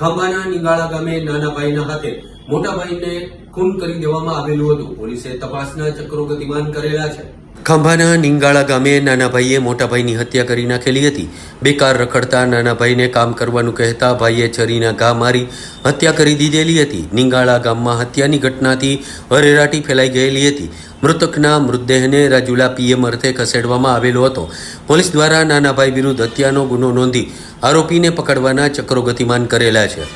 ખાંભાના નિંગાળા ગામે નાના ભાઈના હાથે મોટા ભાઈને ખૂન કરી દેવામાં આવેલું હતું. પોલીસે તપાસના ચક્રો ગતિમાન કરેલા છે. ખાંભાના નિંગાળા ગામે નાના ભાઈએ મોટા ભાઈની હત્યા કરી નાખેલી હતી. બેકાર રખડતા નાના ભાઈને કામ કરવાનું કહેતા ભાઈએ છરીના ઘા મારી હત્યા કરી દીધેલી હતી. નિંગાળા ગામમાં હત્યાની ઘટનાથી અરેરાટી ફેલાઈ ગયેલી હતી. મૃતકના મૃતદેહને રાજુલા પીએમ અર્થે ખસેડવામાં આવેલો હતો. પોલીસ દ્વારા નાના ભાઈ વિરુદ્ધ હત્યાનો ગુનો નોંધી આરોપીને પકડવાના ચક્રો ગતિમાન કરેલા છે.